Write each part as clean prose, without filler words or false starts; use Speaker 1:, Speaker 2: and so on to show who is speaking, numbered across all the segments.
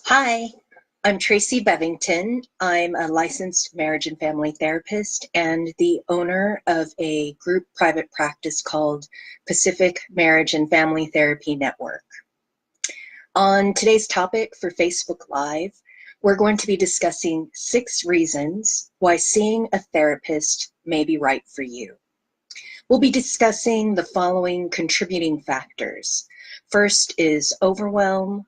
Speaker 1: Hi, I'm Tracy Bevington. I'm a licensed marriage and family therapist and the owner of a group private practice called Pacific Marriage and Family Therapy Network. On today's topic for Facebook Live, we're going to be discussing 6 reasons why seeing a therapist may be right for you. We'll be discussing the following contributing factors. First is overwhelm.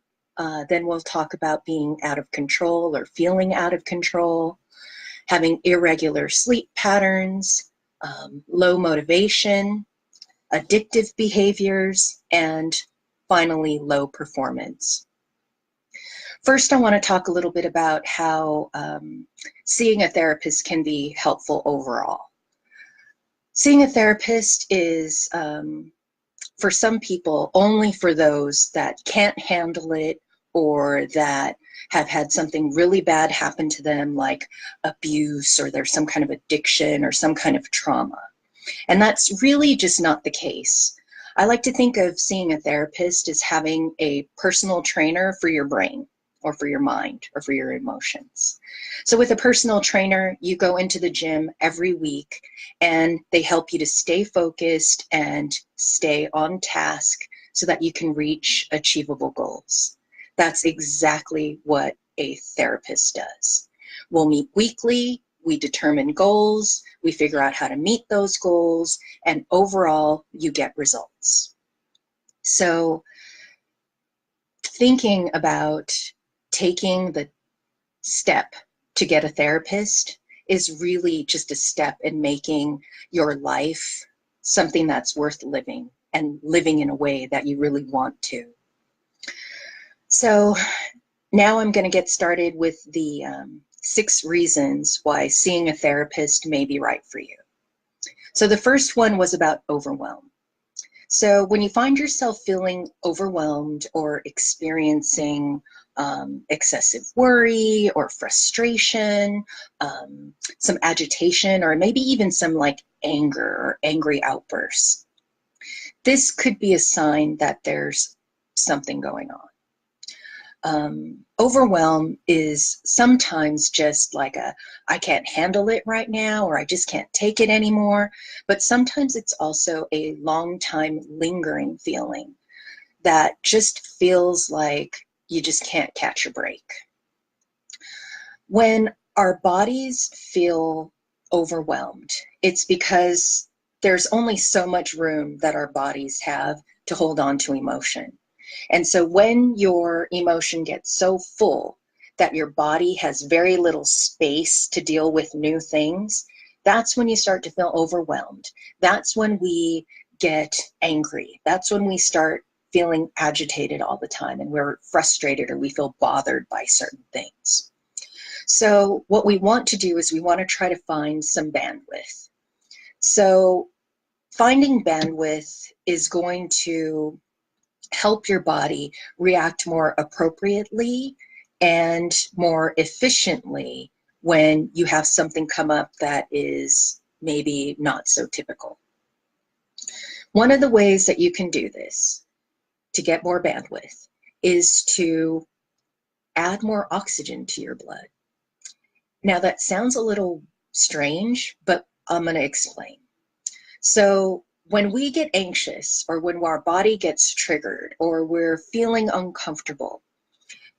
Speaker 1: Then we'll talk about being out of control or feeling out of control, having irregular sleep patterns, low motivation, addictive behaviors, and finally, low performance. First, I want to talk a little bit about how seeing a therapist can be helpful overall. Seeing a therapist is, for some people, only for those that can't handle it or that have had something really bad happen to them, like abuse, or there's some kind of addiction or some kind of trauma. And that's really just not the case. I like to think of seeing a therapist as having a personal trainer for your brain or for your mind or for your emotions. So with a personal trainer, you go into the gym every week and they help you to stay focused and stay on task so that you can reach achievable goals. That's exactly what a therapist does. We'll meet weekly, we determine goals, we figure out how to meet those goals, and overall, you get results. So thinking about taking the step to get a therapist is really just a step in making your life something that's worth living and living in a way that you really want to. So now I'm going to get started with the 6 reasons why seeing a therapist may be right for you. So the first one was about overwhelm. So when you find yourself feeling overwhelmed or experiencing excessive worry or frustration, some agitation, or maybe even some like anger or angry outbursts, this could be a sign that there's something going on. Overwhelm is sometimes just like I can't handle it right now, or I just can't take it anymore. But sometimes it's also a long time lingering feeling that just feels like you just can't catch a break. When our bodies feel overwhelmed, it's because there's only so much room that our bodies have to hold on to emotion. And so when your emotion gets so full that your body has very little space to deal with new things, that's when you start to feel overwhelmed. That's when we get angry. That's when we start feeling agitated all the time and we're frustrated or we feel bothered by certain things. So what we want to do is we want to try to find some bandwidth. So finding bandwidth is going to help your body react more appropriately and more efficiently when you have something come up that is maybe not so typical. One of the ways that you can do this to get more bandwidth is to add more oxygen to your blood. Now that sounds a little strange, but I'm going to explain. So when we get anxious or when our body gets triggered or we're feeling uncomfortable,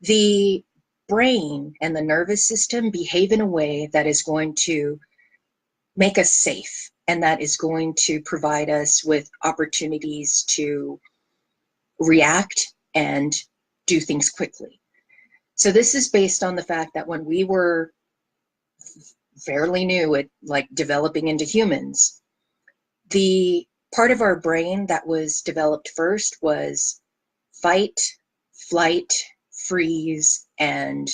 Speaker 1: the brain and the nervous system behave in a way that is going to make us safe and that is going to provide us with opportunities to react and do things quickly. So this is based on the fact that when we were fairly new at like developing into humans, the part of our brain that was developed first was fight, flight, freeze, and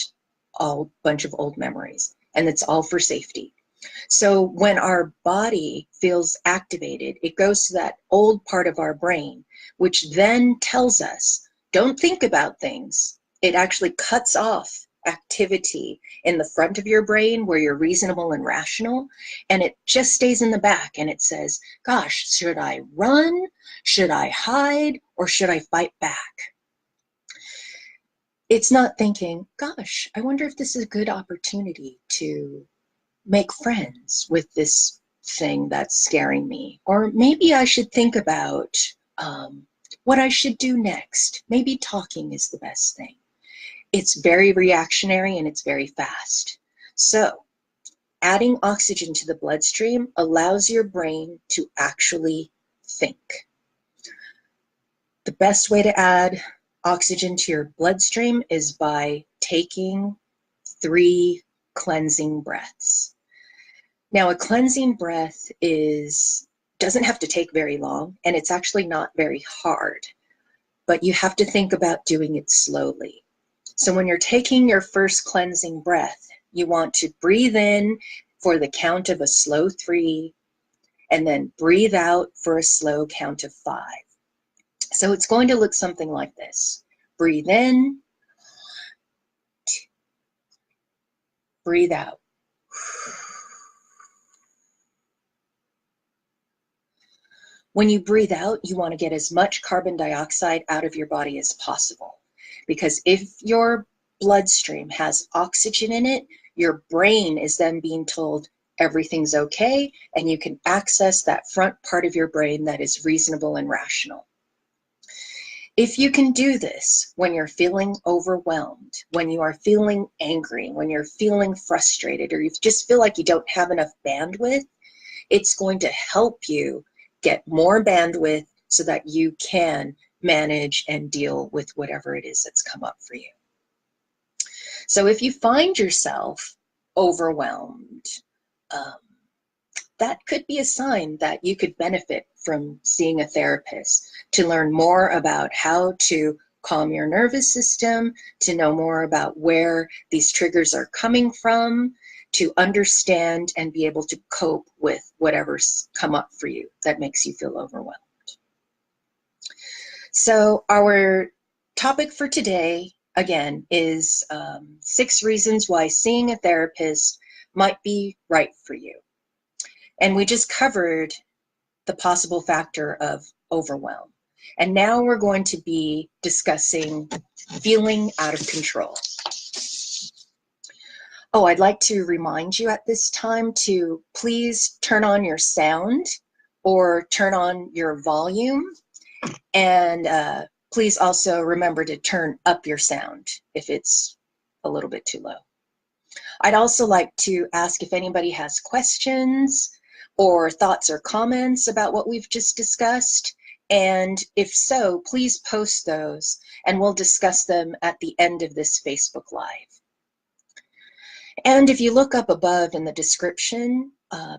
Speaker 1: a bunch of old memories. And it's all for safety. So when our body feels activated, it goes to that old part of our brain, which then tells us, don't think about things. It actually cuts off activity in the front of your brain where you're reasonable and rational, and it just stays in the back and it says, gosh, should I run? Should I hide? Or should I fight back? It's not thinking, gosh, I wonder if this is a good opportunity to make friends with this thing that's scaring me. Or maybe I should think about what I should do next. Maybe talking is the best thing. It's very reactionary and it's very fast. So adding oxygen to the bloodstream allows your brain to actually think. The best way to add oxygen to your bloodstream is by taking 3 cleansing breaths. Now, a cleansing breath doesn't have to take very long, and it's actually not very hard, but you have to think about doing it slowly. So when you're taking your first cleansing breath, you want to breathe in for the count of a slow 3, and then breathe out for a slow count of 5. So it's going to look something like this. Breathe in, breathe out. When you breathe out, you want to get as much carbon dioxide out of your body as possible. Because if your bloodstream has oxygen in it, your brain is then being told everything's okay, and you can access that front part of your brain that is reasonable and rational. If you can do this when you're feeling overwhelmed, when you are feeling angry, when you're feeling frustrated, or you just feel like you don't have enough bandwidth, it's going to help you get more bandwidth so that you can manage and deal with whatever it is that's come up for you. So if you find yourself overwhelmed, that could be a sign that you could benefit from seeing a therapist to learn more about how to calm your nervous system, to know more about where these triggers are coming from, to understand and be able to cope with whatever's come up for you that makes you feel overwhelmed. So our topic for today, again, is 6 reasons why seeing a therapist might be right for you. And we just covered the possible factor of overwhelm. And now we're going to be discussing feeling out of control. Oh, I'd like to remind you at this time to please turn on your sound or turn on your volume. And please also remember to turn up your sound if it's a little bit too low. I'd also like to ask if anybody has questions or thoughts or comments about what we've just discussed. And if so, please post those and we'll discuss them at the end of this Facebook Live. And if you look up above in the description,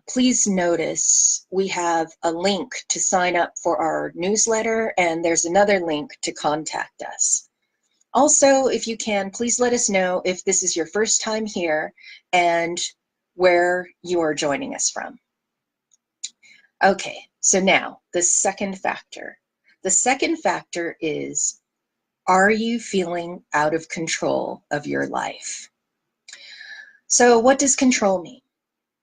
Speaker 1: please notice we have a link to sign up for our newsletter, and there's another link to contact us. Also, if you can, please let us know if this is your first time here and where you are joining us from. Okay, so now the second factor. The second factor is, are you feeling out of control of your life? So what does control mean?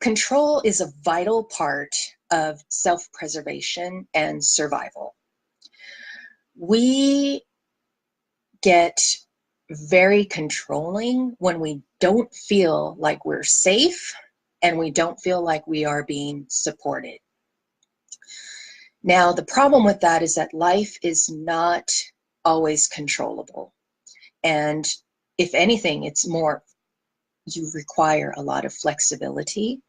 Speaker 1: Control is a vital part of self-preservation and survival. We get very controlling when we don't feel like we're safe and we don't feel like we are being supported. Now, the problem with that is that life is not always controllable. And if anything, it's more, you require a lot of flexibility,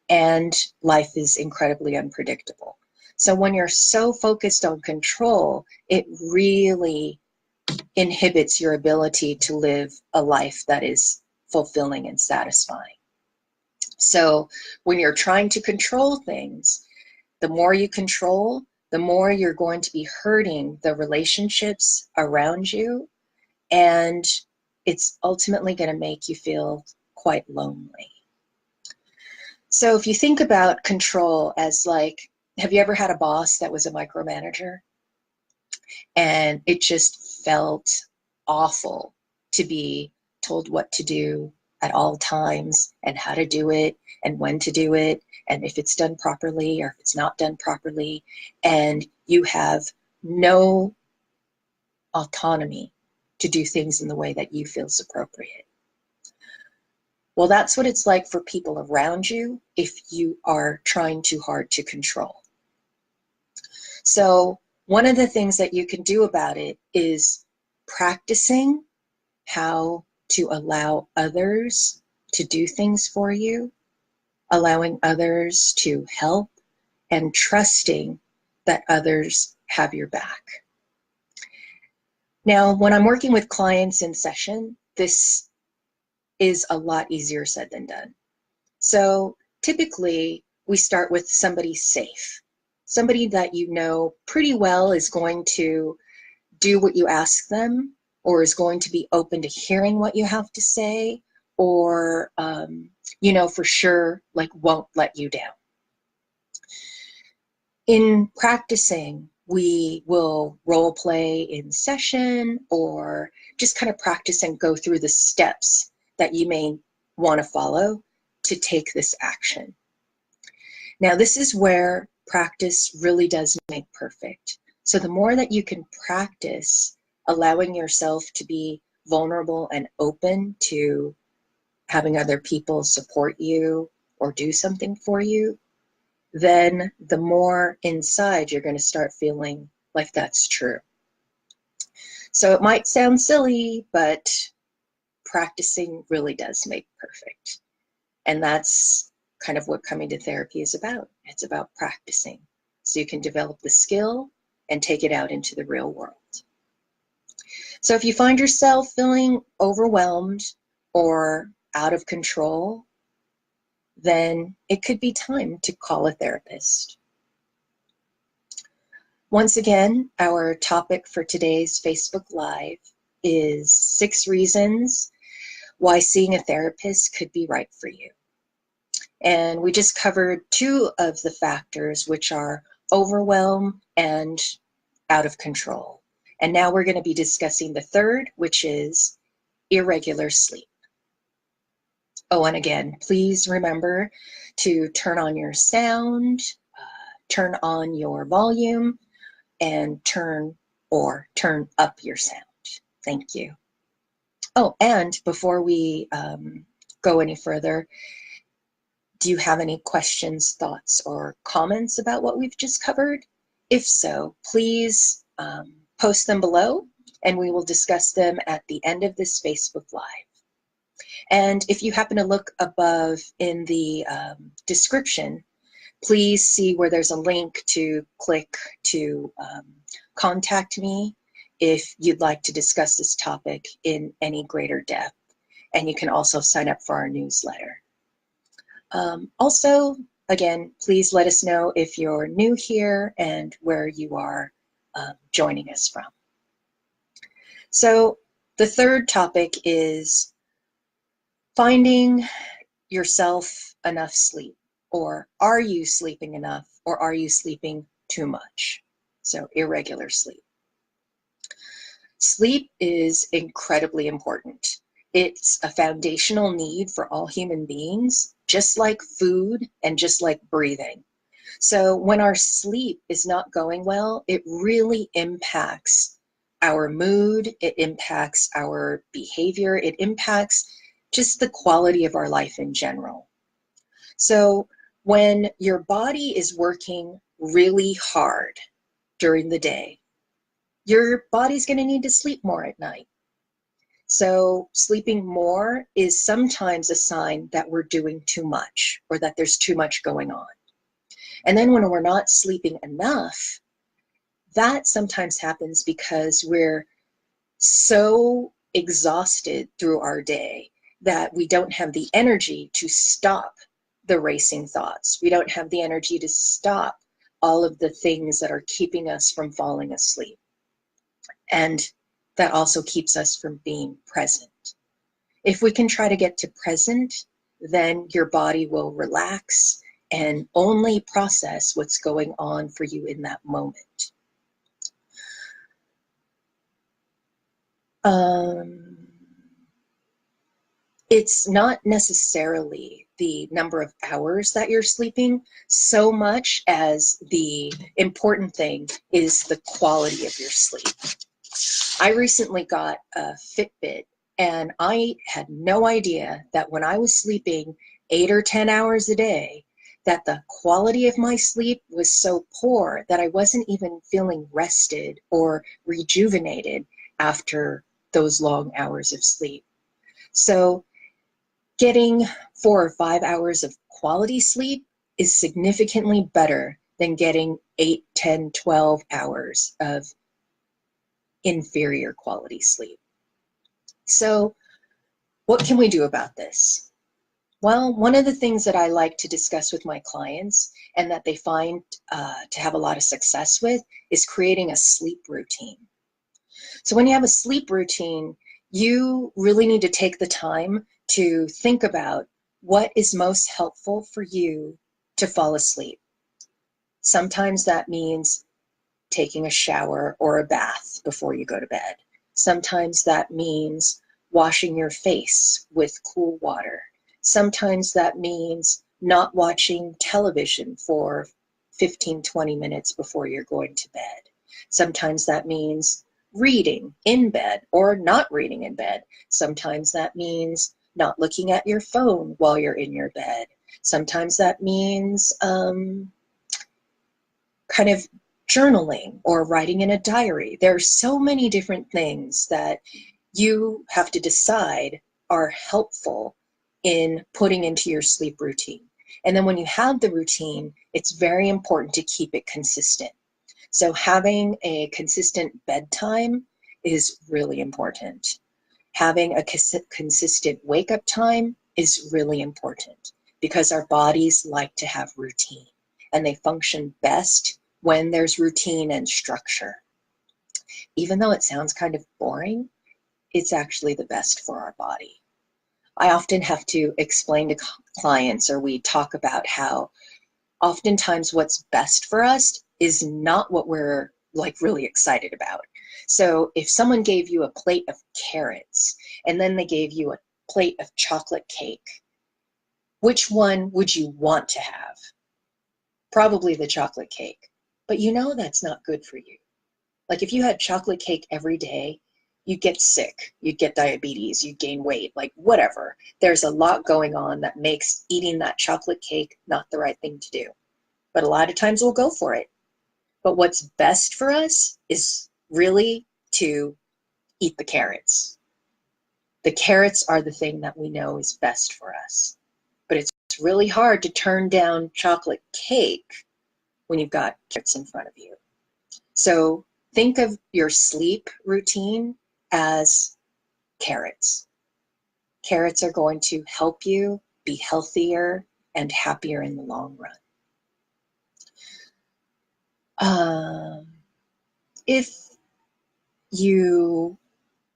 Speaker 1: and life is incredibly unpredictable. So when you're so focused on control, it really inhibits your ability to live a life that is fulfilling and satisfying. So when you're trying to control things, the more you control, the more you're going to be hurting the relationships around you, and it's ultimately going to make you feel quite lonely. So if you think about control as like, have you ever had a boss that was a micromanager? And it just felt awful to be told what to do at all times and how to do it and when to do it and if it's done properly or if it's not done properly, and you have no autonomy to do things in the way that you feel is appropriate. Well, that's what it's like for people around you if you are trying too hard to control. So one of the things that you can do about it is practicing how to allow others to do things for you, allowing others to help, and trusting that others have your back. Now, when I'm working with clients in session, this is a lot easier said than done. So typically, we start with somebody safe, somebody that you know pretty well is going to do what you ask them, or is going to be open to hearing what you have to say, or you know for sure like won't let you down. In practicing, we will role play in session or just kind of practice and go through the steps that you may want to follow to take this action. Now, this is where practice really does make perfect. So the more that you can practice allowing yourself to be vulnerable and open to having other people support you or do something for you, then the more inside you're going to start feeling like that's true. So it might sound silly, but practicing really does make perfect. And that's kind of what coming to therapy is about. It's about practicing so you can develop the skill and take it out into the real world. So if you find yourself feeling overwhelmed or out of control, then it could be time to call a therapist. Once again, our topic for today's Facebook Live is 6 reasons why seeing a therapist could be right for you. And we just covered 2 of the factors, which are overwhelm and out of control. And now we're going to be discussing the 3rd, which is irregular sleep. Oh, and again, please remember to turn on your sound, turn on your volume, and turn up your sound. Thank you. Oh, and before we go any further, do you have any questions, thoughts, or comments about what we've just covered? If so, please post them below, and we will discuss them at the end of this Facebook Live. And if you happen to look above in the description, please see where there's a link to click to contact me if you'd like to discuss this topic in any greater depth. And you can also sign up for our newsletter. Also, again, please let us know if you're new here and where you are joining us from. So the 3rd topic is finding yourself enough sleep, or are you sleeping enough, or are you sleeping too much? So irregular sleep. Sleep is incredibly important. It's a foundational need for all human beings, just like food and just like breathing. So when our sleep is not going well, it really impacts our mood, it impacts our behavior, it impacts just the quality of our life in general. So when your body is working really hard during the day, your body's going to need to sleep more at night. So sleeping more is sometimes a sign that we're doing too much or that there's too much going on. And then when we're not sleeping enough, that sometimes happens because we're so exhausted through our day that we don't have the energy to stop the racing thoughts. We don't have the energy to stop all of the things that are keeping us from falling asleep. And that also keeps us from being present. If we can try to get to present, then your body will relax and only process what's going on for you in that moment. It's not necessarily the number of hours that you're sleeping so much as the important thing is the quality of your sleep. I recently got a Fitbit, and I had no idea that when I was sleeping 8 or 10 hours a day, that the quality of my sleep was so poor that I wasn't even feeling rested or rejuvenated after those long hours of sleep. So getting 4 or 5 hours of quality sleep is significantly better than getting 8, 10, 12 hours of inferior quality sleep. So what can we do about this? Well, one of the things that I like to discuss with my clients and that they find to have a lot of success with is creating a sleep routine. So when you have a sleep routine, you really need to take the time to think about what is most helpful for you to fall asleep. Sometimes that means taking a shower or a bath before you go to bed. Sometimes that means washing your face with cool water. Sometimes that means not watching television for 15, 20 minutes before you're going to bed. Sometimes that means reading in bed or not reading in bed. Sometimes that means not looking at your phone while you're in your bed. Sometimes that means kind of journaling or writing in a diary. There are so many different things that you have to decide are helpful in putting into your sleep routine. And then when you have the routine, it's very important to keep it consistent. So having a consistent bedtime is really important. Having a consistent wake up time is really important because our bodies like to have routine and they function best when there's routine and structure. Even though it sounds kind of boring, it's actually the best for our body. I often have to explain to clients, or we talk about how oftentimes what's best for us is not what we're like really excited about. So if someone gave you a plate of carrots and then they gave you a plate of chocolate cake, which one would you want to have? Probably the chocolate cake. But you know that's not good for you. Like if you had chocolate cake every day, you'd get sick, you'd get diabetes, you'd gain weight, like whatever. There's a lot going on that makes eating that chocolate cake not the right thing to do. But a lot of times we'll go for it. But what's best for us is really to eat the carrots. The carrots are the thing that we know is best for us. But it's really hard to turn down chocolate cake when you've got carrots in front of you. So think of your sleep routine as carrots. Carrots are going to help you be healthier and happier in the long run. If you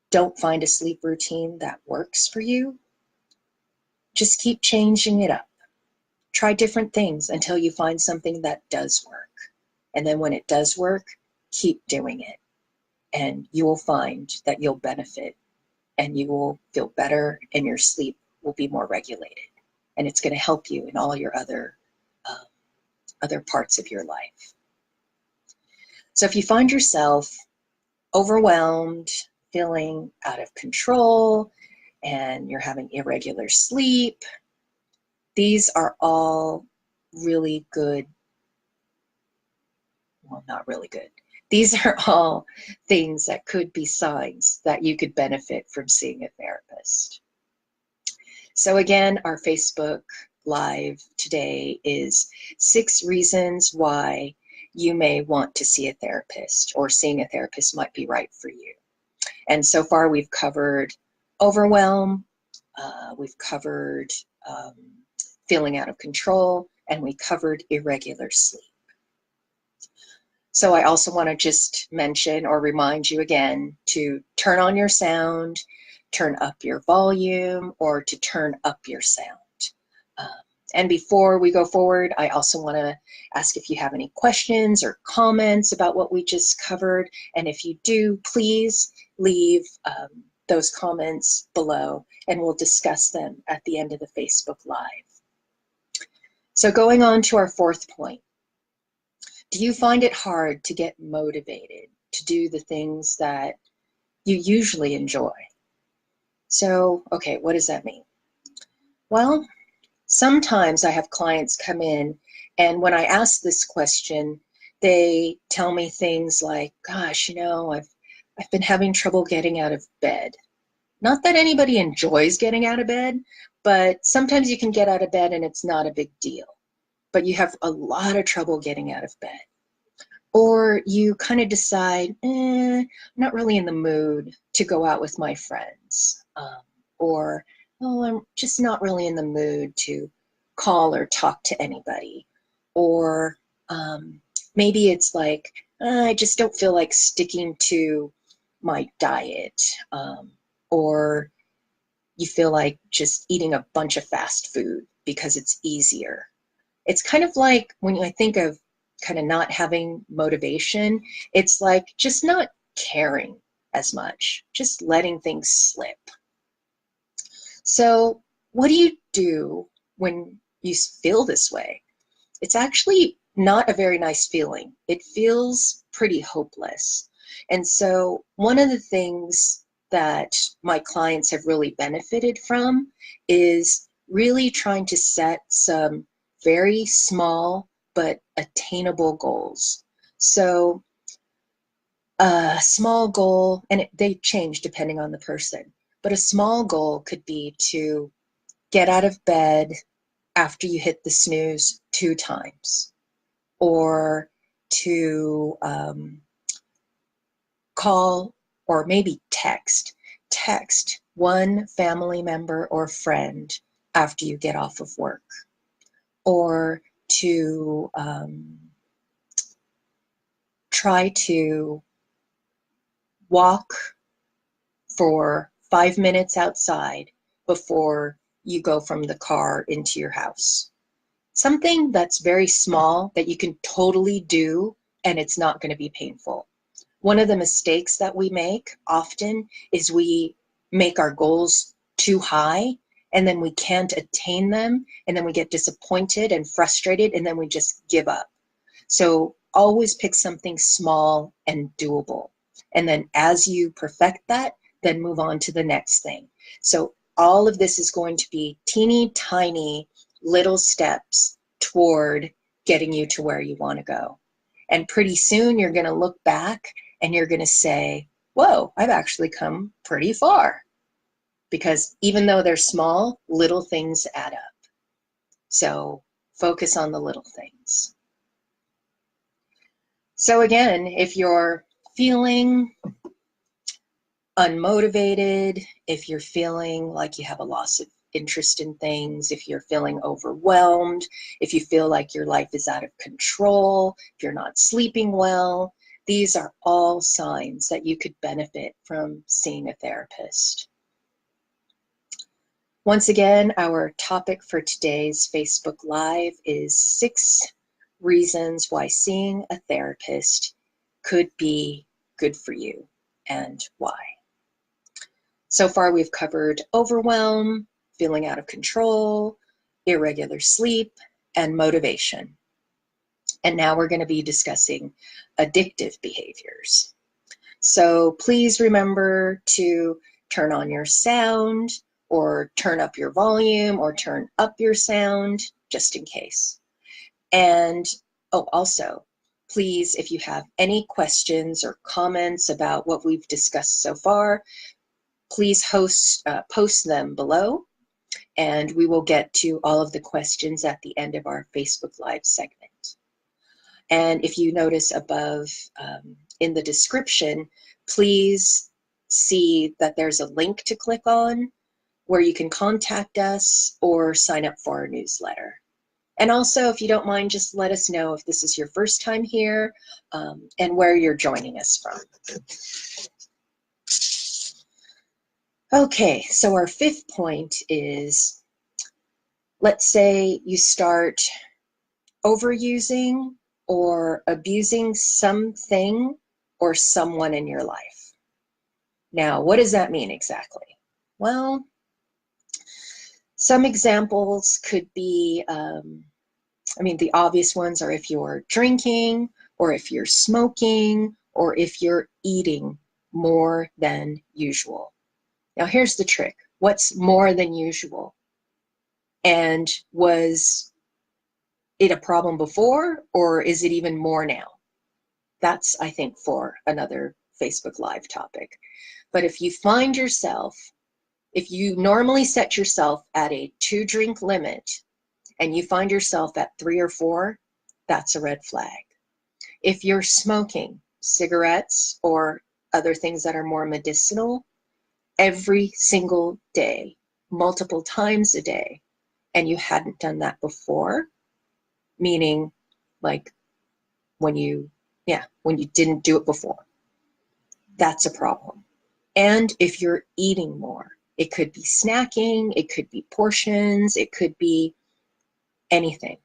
Speaker 1: don't find a sleep routine that works for you, just keep changing it up. Try different things until you find something that does work. And then when it does work, keep doing it. And you will find that you'll benefit and you will feel better and your sleep will be more regulated. And it's going to help you in all your other parts of your life. So if you find yourself overwhelmed, feeling out of control, and you're having irregular sleep, these are all really good. Well, not really good. These are all things that could be signs that you could benefit from seeing a therapist. So again, our Facebook Live today is 6 reasons why you may want to see a therapist or seeing a therapist might be right for you. And so far we've covered overwhelm, we've covered feeling out of control, and we covered irregular sleep. So I also want to just mention or remind you again to turn on your sound, turn up your volume, or to turn up your sound. And before we go forward, I also want to ask if you have any questions or comments about what we just covered. And if you do, please leave those comments below and we'll discuss them at the end of the Facebook Live. So going on to our 4th point. Do you find it hard to get motivated to do the things that you usually enjoy. So, okay, what does that mean? Well, sometimes I have clients come in, and when I ask this question, they tell me things like, gosh, I've been having trouble getting out of bed. Not that anybody enjoys getting out of bed, but sometimes you can get out of bed and it's not a big deal, but you have a lot of trouble getting out of bed. Or you kind of decide, I'm not really in the mood to go out with my friends. Or, oh, I'm just not really in the mood to call or talk to anybody. Or maybe it's like, I just don't feel like sticking to my diet. Or you feel like just eating a bunch of fast food because it's easier. It's kind of like when I think of kind of not having motivation, it's like just not caring as much, just letting things slip. So, what do you do when you feel this way? It's actually not a very nice feeling. It feels pretty hopeless. And so, one of the things that my clients have really benefited from is really trying to set some very small but attainable goals. So, a small goal, and they change depending on the person, but a small goal could be to get out of bed after you hit the snooze 2 times, or to call or maybe text one family member or friend after you get off of work, or to try to walk for 5 minutes outside before you go from the car into your house. Something that's very small that you can totally do and it's not going to be painful. One of the mistakes that we make often is we make our goals too high and then we can't attain them, and then we get disappointed and frustrated, and then we just give up. So always pick something small and doable. And then as you perfect that, then move on to the next thing. So all of this is going to be teeny tiny little steps toward getting you to where you want to go. And pretty soon you're going to look back and you're going to say, whoa, I've actually come pretty far. Because even though they're small, little things add up. So focus on the little things. So again, if you're feeling unmotivated, if you're feeling like you have a loss of interest in things, if you're feeling overwhelmed, if you feel like your life is out of control, if you're not sleeping well, these are all signs that you could benefit from seeing a therapist. Once again, our topic for today's Facebook Live is 6 reasons why seeing a therapist could be good for you and why. So far, we've covered overwhelm, feeling out of control, irregular sleep, and motivation. And now we're going to be discussing addictive behaviors. So please remember to turn on your sound, or turn up your volume, or turn up your sound, just in case. And also, please, if you have any questions or comments about what we've discussed so far, please post them below, and we will get to all of the questions at the end of our Facebook Live segment. And if you notice above in the description, please see that there's a link to click on where you can contact us or sign up for our newsletter. And also, if you don't mind, just let us know if this is your first time here and where you're joining us from. Okay, so our 5th point is, let's say you start overusing or abusing something or someone in your life. Now, what does that mean exactly? Well, some examples could be, the obvious ones are if you're drinking, or if you're smoking, or if you're eating more than usual. Now here's the trick. What's more than usual? And was it a problem before, or is it even more now? That's, I think, for another Facebook Live topic. But if you find yourself, if you normally set yourself at a 2-drink limit and you find yourself at 3 or 4, that's a red flag. If you're smoking cigarettes or other things that are more medicinal every single day, multiple times a day, and you hadn't done that before, meaning like when you didn't do it before, that's a problem. And if you're eating more, it could be snacking, it could be portions, it could be anything.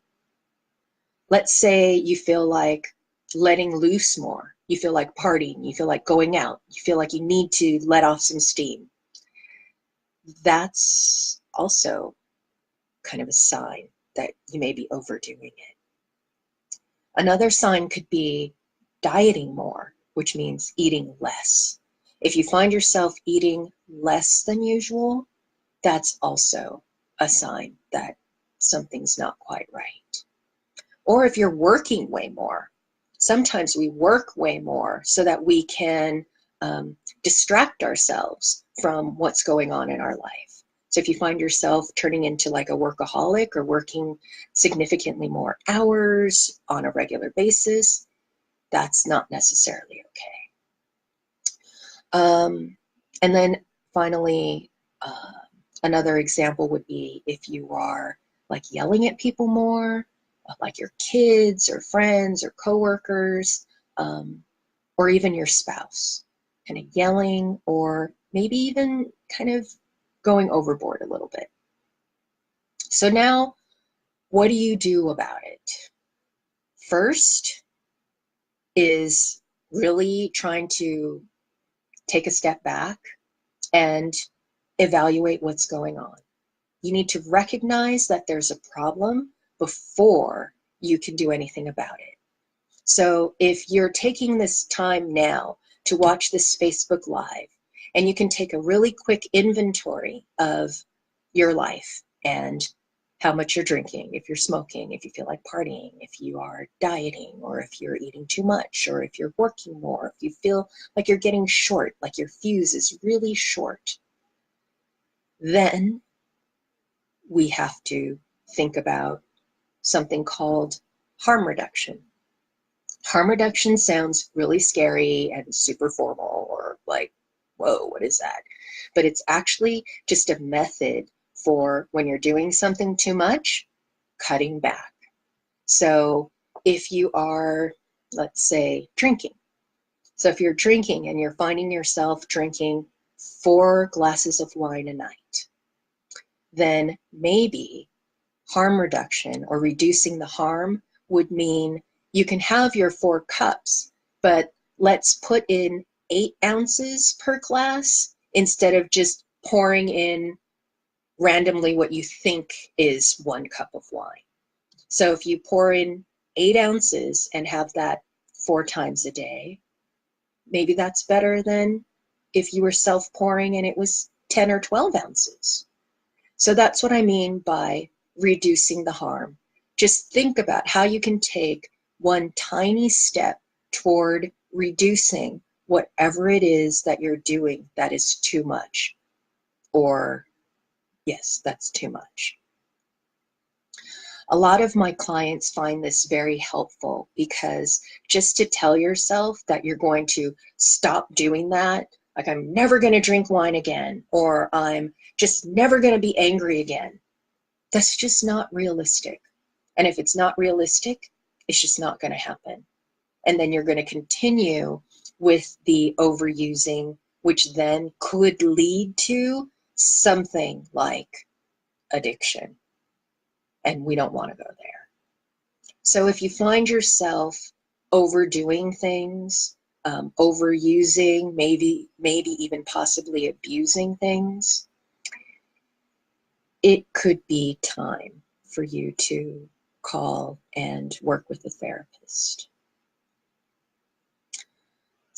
Speaker 1: Let's say you feel like letting loose more, you feel like partying, you feel like going out, you feel like you need to let off some steam. That's also kind of a sign that you may be overdoing it. Another sign could be dieting more, which means eating less. If you find yourself eating less than usual, that's also a sign that something's not quite right. Or if you're working way more, sometimes we work way more so that we can distract ourselves from what's going on in our life. So if you find yourself turning into like a workaholic or working significantly more hours on a regular basis, that's not necessarily okay. And then finally, another example would be if you are like yelling at people more, like your kids or friends or coworkers, or even your spouse, kind of yelling or maybe even kind of going overboard a little bit. So now, what do you do about it? First is really trying to take a step back and evaluate what's going on. You need to recognize that there's a problem before you can do anything about it. So if you're taking this time now to watch this Facebook Live, and you can take a really quick inventory of your life and how much you're drinking, if you're smoking, if you feel like partying, if you are dieting, or if you're eating too much, or if you're working more, if you feel like you're getting short, like your fuse is really short, then we have to think about something called harm reduction. Harm reduction sounds really scary and super formal, or like, whoa, what is that? But it's actually just a method for when you're doing something too much, cutting back. So if you are, let's say, drinking. So if you're drinking and you're finding yourself drinking 4 glasses of wine a night, then maybe harm reduction or reducing the harm would mean you can have your 4 cups, but let's put in 8 ounces per glass instead of just pouring in randomly what you think is 1 cup of wine. So if you pour in 8 ounces and have that 4 times a day, maybe that's better than if you were self-pouring and it was 10 or 12 ounces. So that's what I mean by reducing the harm. Just think about how you can take one tiny step toward reducing whatever it is that you're doing that is too much. Or, yes, that's too much. A lot of my clients find this very helpful because just to tell yourself that you're going to stop doing that, like I'm never going to drink wine again, or I'm just never going to be angry again, that's just not realistic. And if it's not realistic, it's just not going to happen. And then you're going to continue with the overusing, which then could lead to something like addiction. And we don't want to go there. So if you find yourself overdoing things, overusing, maybe even possibly abusing things, it could be time for you to call and work with a therapist.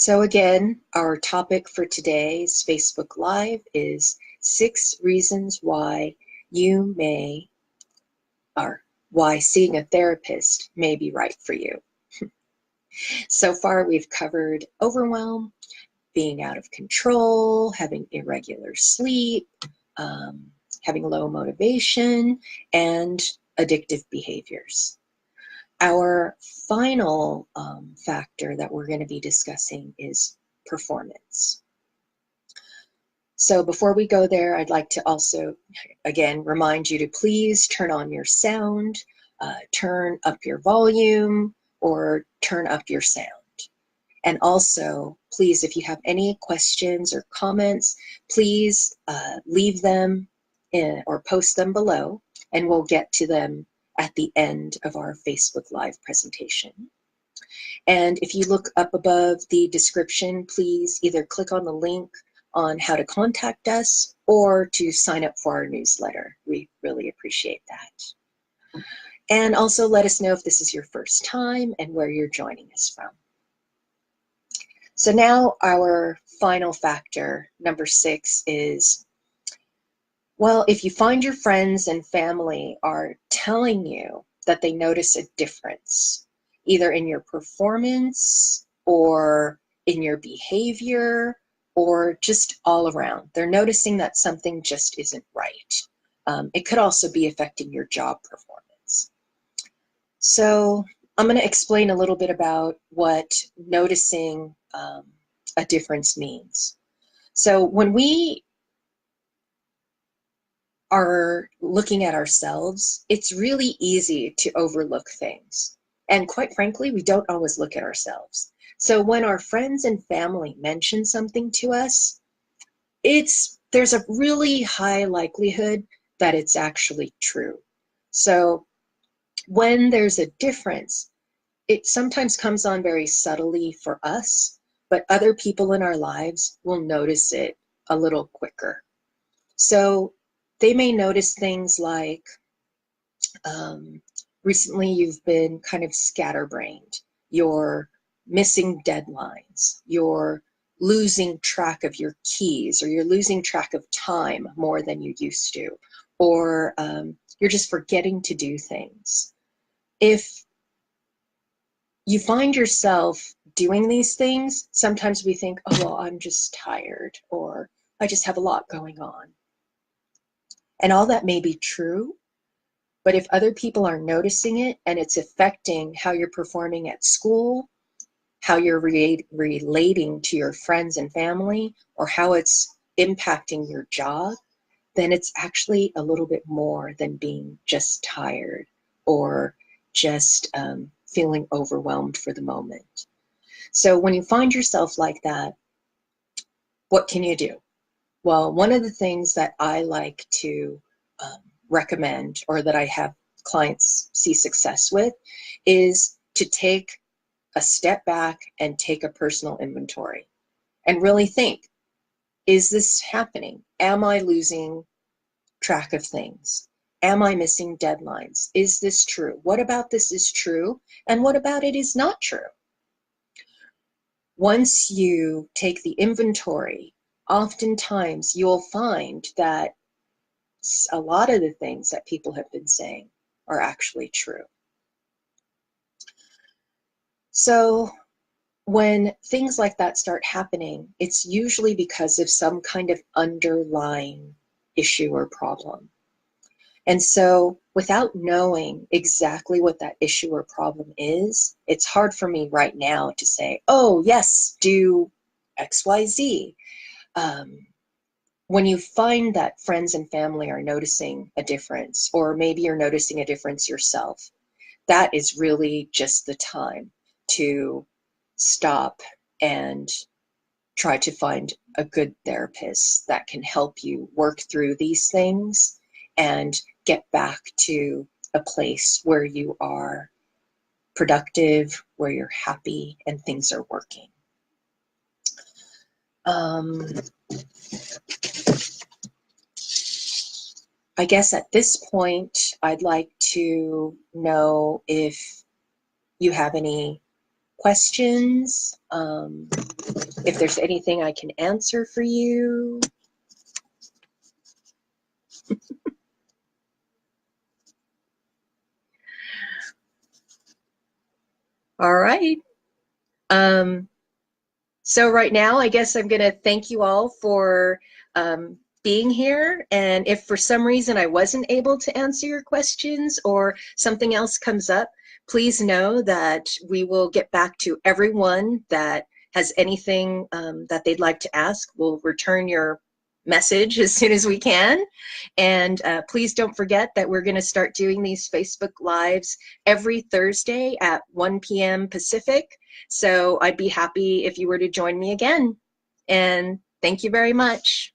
Speaker 1: So again, our topic for today's Facebook Live is 6 reasons why you may, or why seeing a therapist may be right for you. So far, we've covered overwhelm, being out of control, having irregular sleep, having low motivation, and addictive behaviors. Our final factor that we're going to be discussing is performance. So before we go there, I'd like to also, again, remind you to please turn on your sound, turn up your volume, or turn up your sound. And also, please, if you have any questions or comments, please leave them in, or post them below, and we'll get to them at the end of our Facebook Live presentation. And if you look up above the description, please either click on the link on how to contact us or to sign up for our newsletter. We really appreciate that. And also let us know if this is your first time and where you're joining us from. So now our final factor, number 6, is, well, if you find your friends and family are telling you that they notice a difference, either in your performance or in your behavior or just all around, they're noticing that something just isn't right. It could also be affecting your job performance. So I'm going to explain a little bit about what noticing a difference means. So when we are looking at ourselves, it's really easy to overlook things. And quite frankly, we don't always look at ourselves. So when our friends and family mention something to us, there's a really high likelihood that it's actually true. So when there's a difference, it sometimes comes on very subtly for us, but other people in our lives will notice it a little quicker. So they may notice things like, recently you've been kind of scatterbrained, you're missing deadlines, you're losing track of your keys, or you're losing track of time more than you used to, or you're just forgetting to do things. If you find yourself doing these things, sometimes we think, oh, well, I'm just tired, or I just have a lot going on. And all that may be true, but if other people are noticing it and it's affecting how you're performing at school, how you're relating to your friends and family, or how it's impacting your job, then it's actually a little bit more than being just tired or just feeling overwhelmed for the moment. So when you find yourself like that, what can you do? Well, one of the things that I like to recommend, or that I have clients see success with, is to take a step back and take a personal inventory and really think, is this happening? Am I losing track of things? Am I missing deadlines? Is this true? What about this is true? And what about it is not true? Once you take the inventory, oftentimes you'll find that a lot of the things that people have been saying are actually true. So when things like that start happening, it's usually because of some kind of underlying issue or problem. And so without knowing exactly what that issue or problem is, it's hard for me right now to say, oh, yes, do X, Y, Z. When you find that friends and family are noticing a difference, or maybe you're noticing a difference yourself, that is really just the time to stop and try to find a good therapist that can help you work through these things and get back to a place where you are productive, where you're happy, and things are working. I guess at this point, I'd like to know if you have any questions. if there's anything I can answer for you. All right. So right now, I guess I'm going to thank you all for being here. And if for some reason I wasn't able to answer your questions or something else comes up, please know that we will get back to everyone that has anything that they'd like to ask. We'll return your message as soon as we can. And please don't forget that we're going to start doing these Facebook Lives every Thursday at 1 p.m. Pacific. So I'd be happy if you were to join me again. And thank you very much.